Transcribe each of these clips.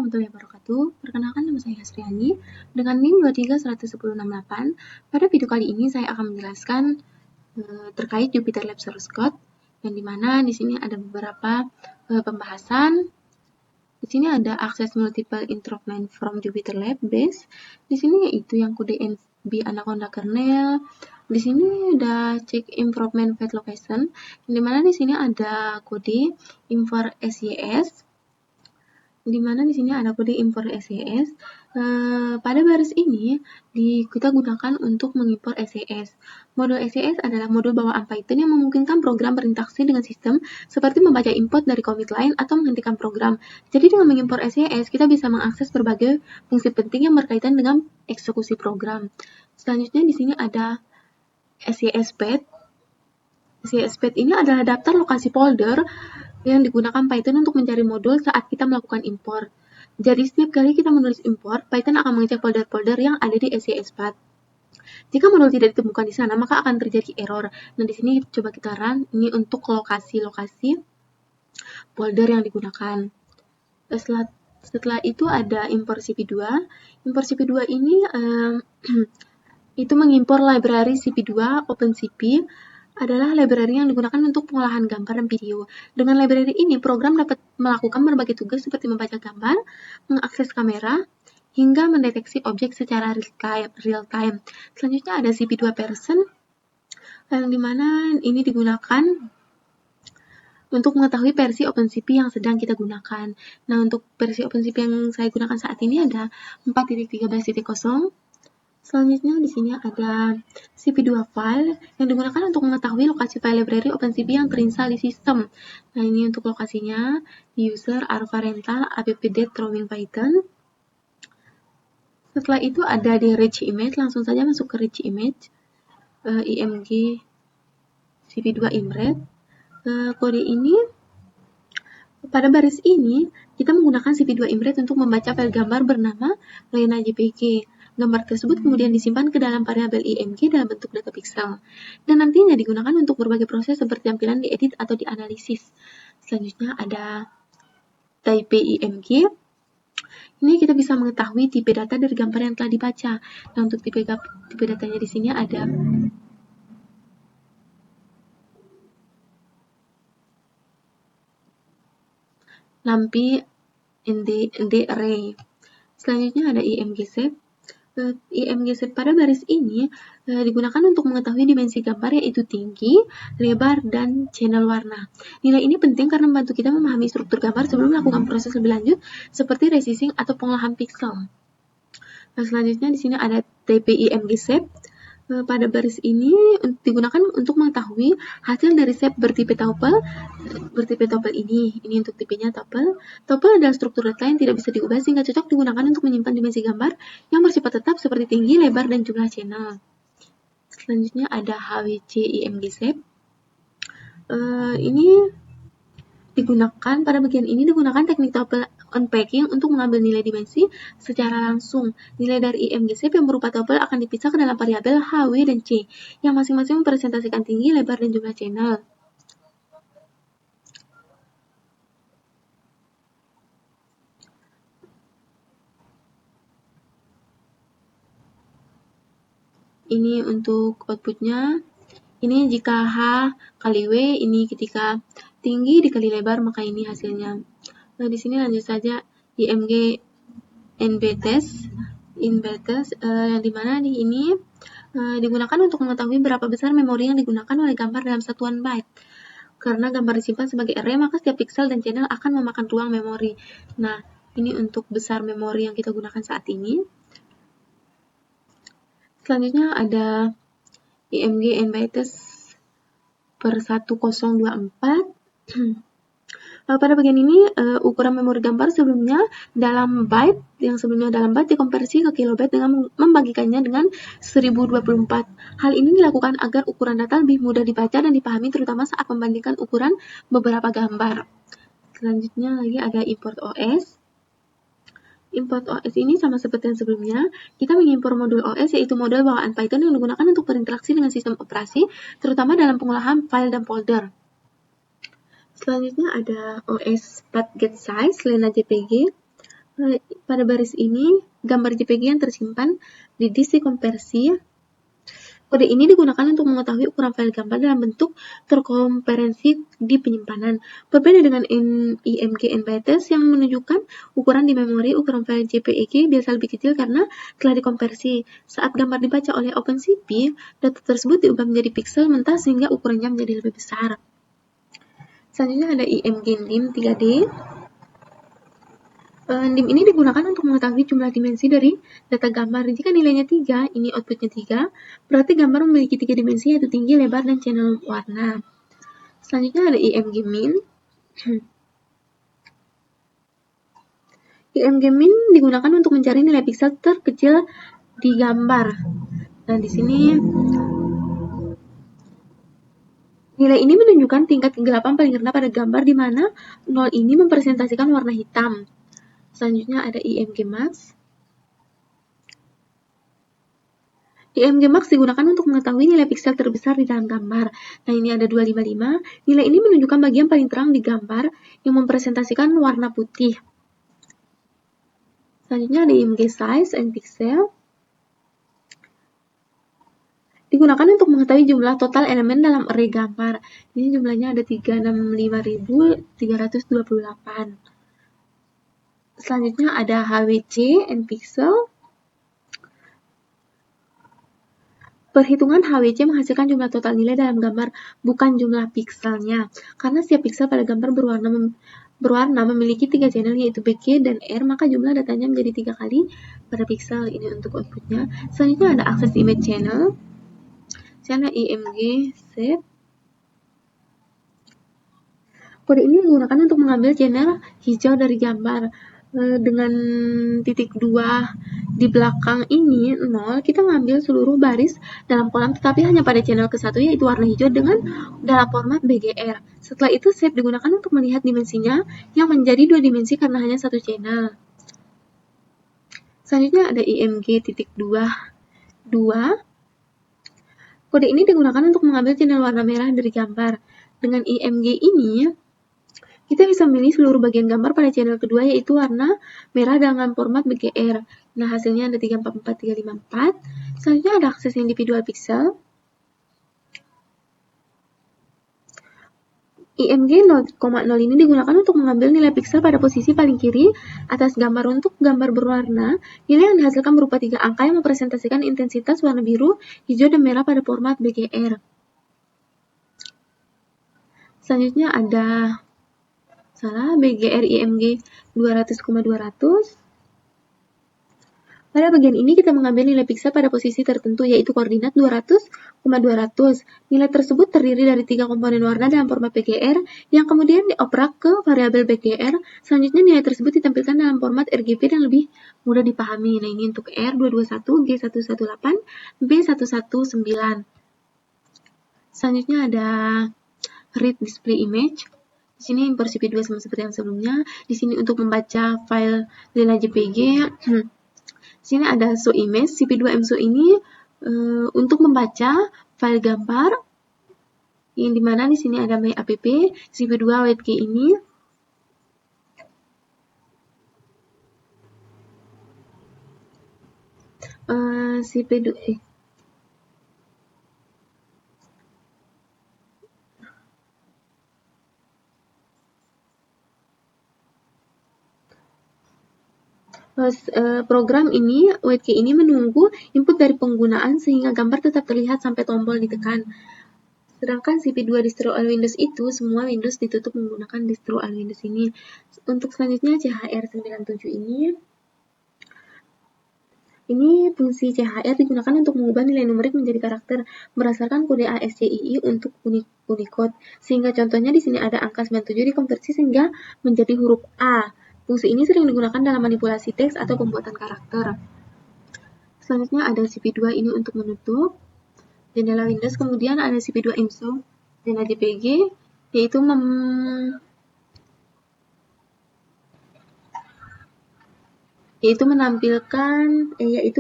warahmatullahi wabarakatuh. Perkenalkan, nama saya Hasriani dengan NIM 231068. Pada video kali ini saya akan menjelaskan terkait Jupyter Lab Source Code, yang dimana di sini ada beberapa pembahasan. Di sini ada akses multiple improvement from Jupyter Lab base. Di sini yaitu yang kode NB Anaconda kernel. Di sini ada check improvement path location, yang dimana di sini ada kode import SYS. Di mana di sini ada kode import SYS. Pada baris ini kita gunakan untuk mengimpor SYS. Modul SYS adalah modul bawaan Python yang memungkinkan program berinteraksi dengan sistem seperti membaca input dari commit line atau menghentikan program. Jadi dengan mengimpor SYS kita bisa mengakses berbagai fungsi penting yang berkaitan dengan eksekusi program. Selanjutnya di sini ada SYS path. SYS path ini adalah daftar lokasi folder yang digunakan Python untuk mencari modul saat kita melakukan import. Jadi setiap kali kita menulis import, Python akan mengecek folder-folder yang ada di SYS path. Jika modul tidak ditemukan di sana, maka akan terjadi error. Nah, di sini coba kita run ini untuk lokasi-lokasi folder yang digunakan. Setelah itu ada import cp2. Import cp2 ini itu mengimpor library cp2 OpenCP, adalah library yang digunakan untuk pengolahan gambar dan video. Dengan library ini, program dapat melakukan berbagai tugas seperti membaca gambar, mengakses kamera, hingga mendeteksi objek secara real time. Selanjutnya ada cp2 version, yang dimana ini digunakan untuk mengetahui versi OpenCP yang sedang kita gunakan. Nah, untuk versi OpenCP yang saya gunakan saat ini ada 4.13.0. Selanjutnya di sini ada cp2 file yang digunakan untuk mengetahui lokasi file library OpenCP yang terinstall di sistem. Nah, ini untuk lokasinya di user arva rental app-get drawing python. Setelah itu ada di rich image, langsung saja masuk ke rich image, img cp2 imret. Kode ini, pada baris ini kita menggunakan cp2 imret untuk membaca file gambar bernama Lena JPG. Gambar tersebut kemudian disimpan ke dalam variabel img dalam bentuk data pixel, dan nantinya digunakan untuk berbagai proses seperti tampilan diedit atau dianalisis. Selanjutnya ada type img. Ini kita bisa mengetahui tipe data dari gambar yang telah dibaca. Nah, untuk tipe datanya di sini ada lampi ND array. Selanjutnya ada img shape. IMG shape pada baris ini digunakan untuk mengetahui dimensi gambar, yaitu tinggi, lebar, dan channel warna. Nilai ini penting karena membantu kita memahami struktur gambar sebelum melakukan proses lebih lanjut seperti resizing atau pengolahan pixel. Nah, selanjutnya di sini ada type IMG shape. Pada baris ini digunakan untuk mengetahui hasil dari shape bertipe tuple ini untuk tipenya tuple. Tuple adalah struktur data yang tidak bisa diubah sehingga cocok digunakan untuk menyimpan dimensi gambar yang bersifat tetap seperti tinggi, lebar, dan jumlah channel. Selanjutnya ada HWC IMG shape. Ini digunakan, pada bagian ini digunakan teknik tuple unpacking untuk mengambil nilai dimensi secara langsung. Nilai dari IMG shape yang berupa tuple akan dipisah ke dalam variabel H, W, dan C, yang masing-masing mempresentasikan tinggi, lebar, dan jumlah channel. Ini untuk outputnya. Ini jika H kali W, ini ketika tinggi dikali lebar, maka ini hasilnya. Nah, di sini lanjut saja IMG NBTest, yang dimana di ini digunakan untuk mengetahui berapa besar memori yang digunakan oleh gambar dalam satuan byte. Karena gambar disimpan sebagai array, maka setiap pixel dan channel akan memakan ruang memori. Nah, ini untuk besar memori yang kita gunakan saat ini. Selanjutnya ada IMG NBTest per 1024. Pada bagian ini ukuran memori gambar sebelumnya dalam byte, yang sebelumnya dalam byte dikonversi ke kilobyte dengan membagikannya dengan 1024. Hal ini dilakukan agar ukuran data lebih mudah dibaca dan dipahami, terutama saat membandingkan ukuran beberapa gambar. Selanjutnya lagi ada import OS. Import OS ini sama seperti yang sebelumnya, kita mengimpor modul OS, yaitu modul bawaan Python yang digunakan untuk berinteraksi dengan sistem operasi, terutama dalam pengolahan file dan folder. Selanjutnya ada OS path get size Lena JPG. Pada baris ini, gambar JPG yang tersimpan di disk konversi. Kode ini digunakan untuk mengetahui ukuran file gambar dalam bentuk terkonferensi di penyimpanan. Berbeda dengan IMG NBTS yang menunjukkan ukuran di memori, ukuran file JPEG biasa lebih kecil karena telah dikonversi. Saat gambar dibaca oleh OpenCV, data tersebut diubah menjadi piksel mentah sehingga ukurannya menjadi lebih besar. Selanjutnya ada IMG NIM 3D. NIM ini digunakan untuk mengetahui jumlah dimensi dari data gambar. Jika nilainya 3, ini outputnya 3, berarti gambar memiliki 3 dimensi yaitu tinggi, lebar, dan channel warna. Selanjutnya ada IMG Min. IMG Min digunakan untuk mencari nilai piksel terkecil di gambar. Nah, di sini nilai ini menunjukkan tingkat kegelapan paling rendah pada gambar di mana 0 ini mempresentasikan warna hitam. Selanjutnya ada IMG Max. IMG Max digunakan untuk mengetahui nilai piksel terbesar di dalam gambar. Nah, ini ada 255. Nilai ini menunjukkan bagian paling terang di gambar yang mempresentasikan warna putih. Selanjutnya ada IMG Size and Pixel. Digunakan untuk mengetahui jumlah total elemen dalam array gambar. Ini jumlahnya ada 365.328. Selanjutnya ada HWC and Pixel. Perhitungan HWC menghasilkan jumlah total nilai dalam gambar, bukan jumlah pikselnya. Karena setiap piksel pada gambar berwarna memiliki 3 channel yaitu B, K, dan R, maka jumlah datanya menjadi 3 kali per piksel. Ini untuk outputnya. Selanjutnya ada Access Image Channel. Channel IMG Set. Kode ini digunakan untuk mengambil channel hijau dari gambar. Dengan titik 2 di belakang ini 0, kita ngambil seluruh baris dalam kolam tetapi hanya pada channel ke-1 yaitu warna hijau dengan dalam format BGR. Setelah itu shape digunakan untuk melihat dimensinya yang menjadi 2 dimensi karena hanya 1 channel. Selanjutnya ada IMG titik 2. Kode ini digunakan untuk mengambil channel warna merah dari gambar. Dengan IMG ini kita bisa memilih seluruh bagian gambar pada channel kedua yaitu warna merah dengan format BGR. Nah, hasilnya ada 344, 354. Selanjutnya ada akses individual pixel. IMG 0,0 ini digunakan untuk mengambil nilai piksel pada posisi paling kiri atas gambar. Untuk gambar berwarna, nilai yang dihasilkan berupa 3 angka yang mempresentasikan intensitas warna biru, hijau, dan merah pada format BGR. Selanjutnya ada BGR IMG 200,200. Pada bagian ini kita mengambil nilai piksel pada posisi tertentu yaitu koordinat 200,200. Nilai tersebut terdiri dari 3 komponen warna dalam format BGR yang kemudian dioprak ke variabel BGR. Selanjutnya nilai tersebut ditampilkan dalam format RGB dan lebih mudah dipahami. Nah, ini untuk R221, G118, B119. Selanjutnya ada read display image. Di sini import CP2 sama seperti yang sebelumnya. Di sini untuk membaca file Lena JPG. Di sini ada show image. CP2 MShow ini untuk membaca file gambar. Yang dimana di sini ada my app. CP2 WebKey ini CP2 program ini, WebKey ini menunggu input dari penggunaan sehingga gambar tetap terlihat sampai tombol ditekan. Sedangkan CP2 distro all Windows itu, semua Windows ditutup menggunakan distro all Windows ini. Untuk selanjutnya CHR97 ini fungsi CHR digunakan untuk mengubah nilai numerik menjadi karakter berdasarkan kode ASCII untuk Unicode. Sehingga contohnya di sini ada angka 97 dikonversi sehingga menjadi huruf A. Fungsi ini sering digunakan dalam manipulasi teks atau pembuatan karakter. Selanjutnya ada CP2 ini untuk menutup jendela Windows. Kemudian ada CP2 MShow Lena JPG, yaitu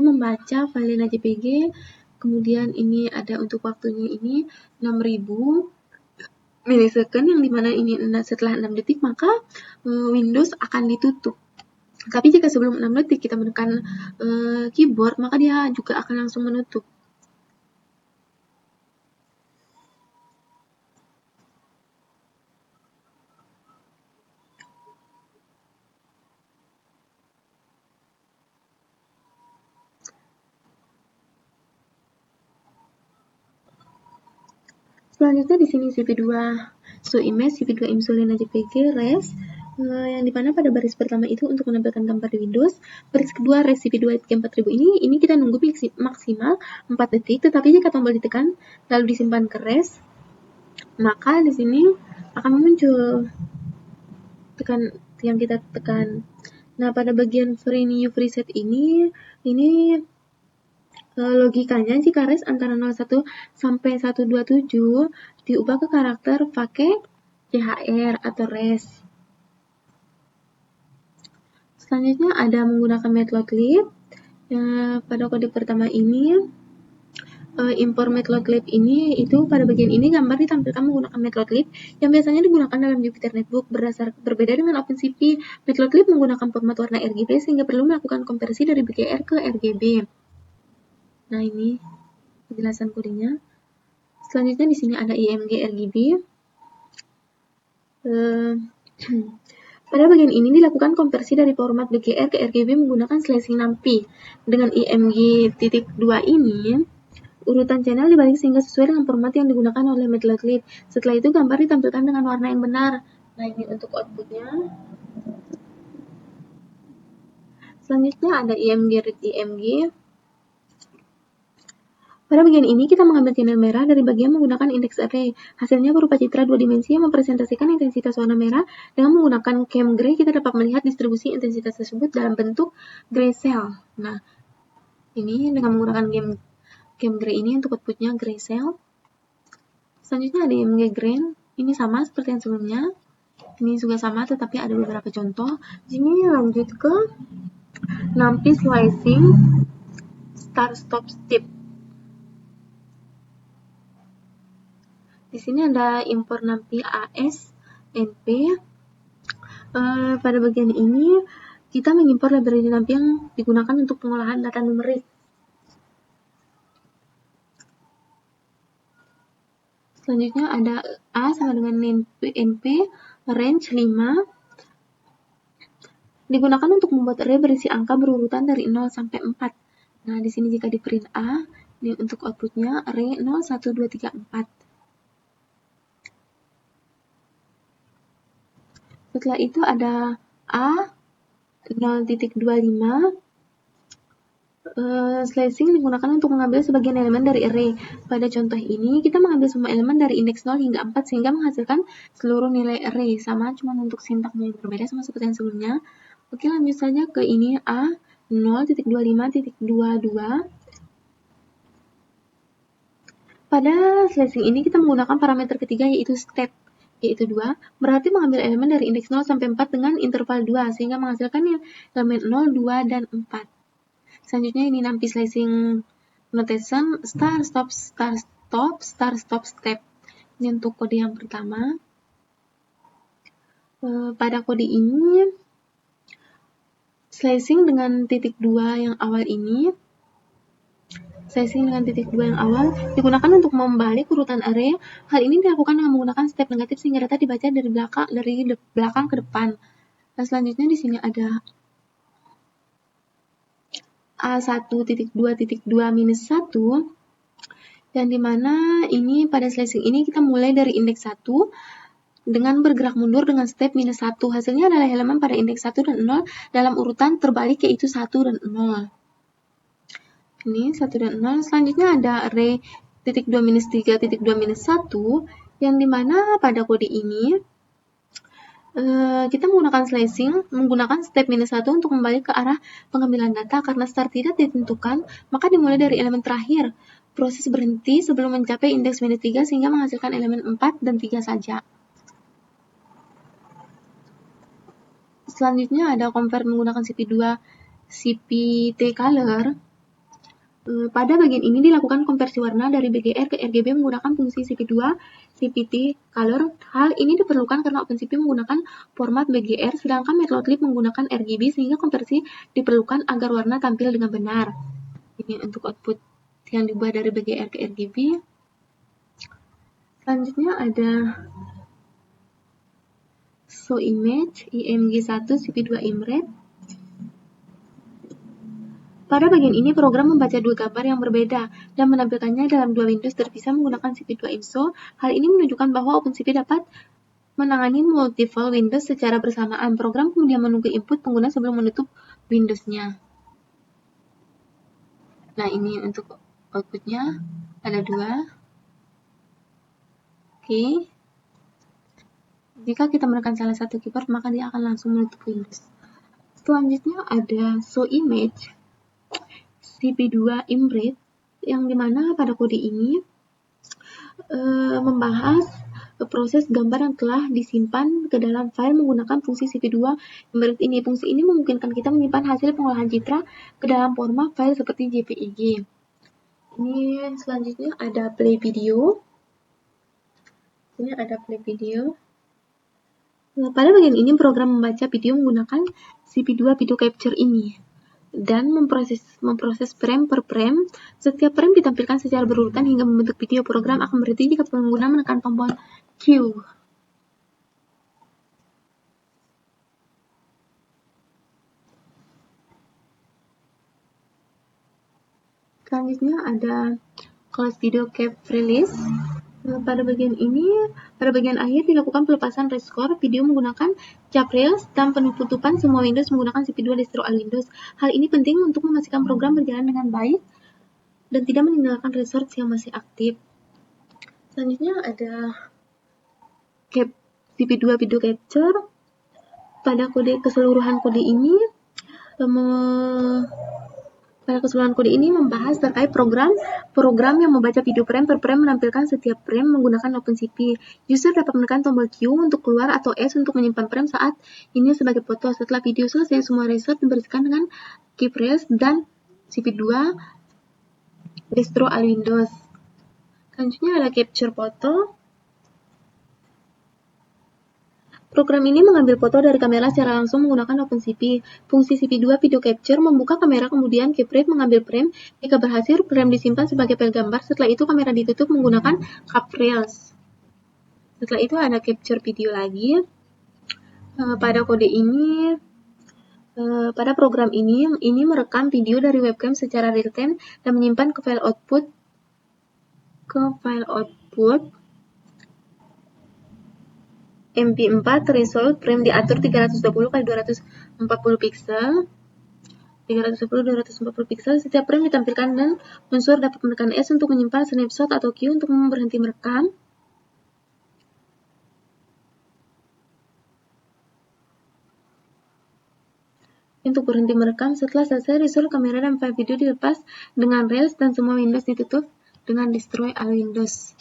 membaca file Lena JPG. Kemudian ini ada untuk waktunya ini 6000 milisecond, yang dimana ini setelah 6 detik maka Windows akan ditutup. Tapi jika sebelum 6 detik kita menekan keyboard, maka dia juga akan langsung menutup. Selanjutnya di sini CV2 show image, CV2 insulin JPG, res, yang dimana pada baris pertama itu untuk menampilkan gambar di Windows, baris kedua res CV2 G4000 ini kita nunggu maksimal 4 detik, tetapi jika tombol ditekan lalu disimpan ke res, maka di sini akan muncul yang kita tekan. Nah, pada bagian free new preset ini logikanya jika res antara 01 sampai 127 diubah ke karakter pakai CHR atau res. Selanjutnya ada menggunakan matplotlib. Pada kode pertama ini import matplotlib ini itu pada bagian ini gambar ditampilkan menggunakan matplotlib yang biasanya digunakan dalam Jupyter Notebook. Berbeda dengan OpenCV, matplotlib menggunakan format warna RGB sehingga perlu melakukan konversi dari BGR ke RGB. Nah, ini penjelasan kodenya. Selanjutnya di sini ada IMG RGB. Pada bagian ini dilakukan konversi dari format BGR ke RGB menggunakan slicing NumPy. Dengan IMG.2 ini, urutan channel dibalik sehingga sesuai dengan format yang digunakan oleh matplotlib. Setelah itu gambar ditampilkan dengan warna yang benar. Nah, ini untuk outputnya. Selanjutnya ada IMG read IMG. Pada bagian ini kita mengambil channel merah dari bagian menggunakan index array. Hasilnya berupa citra 2 dimensi yang mempresentasikan intensitas warna merah. Dengan menggunakan cam gray kita dapat melihat distribusi intensitas tersebut dalam bentuk gray cell. Nah, ini dengan menggunakan cam gray ini untuk outputnya gray cell. Selanjutnya ada IMG grain. Ini sama seperti yang sebelumnya. Ini juga sama tetapi ada beberapa contoh. Di sini lanjut ke NumPy slicing start stop step. Di sini ada import NumPy AS NP. Pada bagian ini kita mengimpor library NumPy yang digunakan untuk pengolahan data numerik. Selanjutnya ada A sama dengan NP range 5 digunakan untuk membuat array berisi angka berurutan dari 0 sampai 4. Nah, di sini jika di print A, ini untuk outputnya array 0, 1, 2, 3, 4. Setelah itu ada A 0.25 slicing digunakan untuk mengambil sebagian elemen dari array. Pada contoh ini kita mengambil semua elemen dari indeks 0 hingga 4 sehingga menghasilkan seluruh nilai array. Sama, cuma untuk sintaknya yang berbeda sama seperti yang sebelumnya. Oke, lanjut saja ke ini A 0.25.22. Pada slicing ini kita menggunakan parameter ketiga yaitu step, yaitu 2, berarti mengambil elemen dari indeks 0 sampai 4 dengan interval 2, sehingga menghasilkan elemen 0, 2, dan 4. Selanjutnya ini NumPy slicing notation start stop step. Ini untuk kode yang pertama. Pada kode ini slicing dengan titik 2 yang awal ini yang awal digunakan untuk membalik urutan array. Hal ini dilakukan dengan menggunakan step negatif sehingga data dibaca dari belakang ke depan. Nah, selanjutnya di sini ada A1.2.2 minus 1 yang dimana ini pada slicing ini kita mulai dari indeks 1 dengan bergerak mundur dengan step minus 1. Hasilnya adalah elemen pada indeks 1 dan 0 dalam urutan terbalik yaitu 1 dan 0. Ini 1 dan 0. Selanjutnya ada array titik 2 minus 3 titik 2 minus 1 yang dimana pada kode ini kita menggunakan slicing menggunakan step minus 1 untuk kembali ke arah pengambilan data. Karena start tidak ditentukan, maka dimulai dari elemen terakhir. Proses berhenti sebelum mencapai indeks minus 3 sehingga menghasilkan elemen 4 dan 3 saja. Selanjutnya ada convert menggunakan CP2 CPT color. Pada bagian ini dilakukan konversi warna dari BGR ke RGB menggunakan fungsi CP2, CPT, Color. Hal ini diperlukan karena OpenCP menggunakan format BGR, sedangkan Matplotlib menggunakan RGB, sehingga konversi diperlukan agar warna tampil dengan benar. Ini untuk output yang diubah dari BGR ke RGB. Selanjutnya ada show image, IMG1, CP2 imret. Pada bagian ini, program membaca dua gambar yang berbeda dan menampilkannya dalam dua Windows terpisah menggunakan CP2 IMSO. Hal ini menunjukkan bahwa OpenCP dapat menangani multiple Windows secara bersamaan. Program kemudian menunggu input pengguna sebelum menutup Windows-nya. Nah, ini untuk outputnya ada dua. Oke. Jika kita menekan salah satu keyboard, maka dia akan langsung menutup Windows. Selanjutnya ada show image, CP2 imret, yang dimana pada kode ini membahas proses gambar yang telah disimpan ke dalam file menggunakan fungsi CP2 imret ini. Fungsi ini memungkinkan kita menyimpan hasil pengolahan citra ke dalam format file seperti JPEG. Ini selanjutnya ada play video. Ini ada play video. Pada bagian ini program membaca video menggunakan CP2 video capture ini dan memproses frame per frame. Setiap frame ditampilkan secara berurutan hingga membentuk video. Program akan berhenti jika pengguna menekan tombol Q. Selanjutnya ada close video cap release. Pada bagian akhir dilakukan pelepasan restore video menggunakan Caprils dan penutupan semua Windows menggunakan CP2 distro Windows. Hal ini penting untuk memastikan program berjalan dengan baik dan tidak meninggalkan resource yang masih aktif. Selanjutnya ada CP2 video capture. Pada keseluruhan kode ini membahas terkait program yang membaca video frame per frame menampilkan setiap frame menggunakan OpenCP. User dapat menekan tombol Q untuk keluar atau S untuk menyimpan frame saat ini sebagai foto. Setelah video selesai, semua resource dibersihkan dengan keypress dan CP2 distro Windows. Selanjutnya ada capture foto. Program ini mengambil foto dari kamera secara langsung menggunakan OpenCP. Fungsi CP2 video capture membuka kamera, kemudian keypress mengambil frame. Jika berhasil, frame disimpan sebagai file gambar. Setelah itu kamera ditutup menggunakan Caprils. Setelah itu ada capture video lagi. Pada program ini merekam video dari webcam secara real time dan menyimpan ke file output MP4 threshold. Frame diatur 320x240 pixel. 310-240 pixel. Setiap frame ditampilkan dan unsur dapat menekan S untuk menyimpan snapshot atau Q untuk berhenti merekam. Untuk berhenti merekam, setelah selesai resource kamera dan file video dilepas dengan Rails dan semua Windows ditutup dengan destroy all Windows.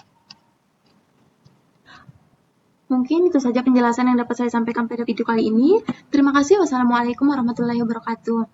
Mungkin itu saja penjelasan yang dapat saya sampaikan pada video kali ini. Terima kasih. Wassalamualaikum warahmatullahi wabarakatuh.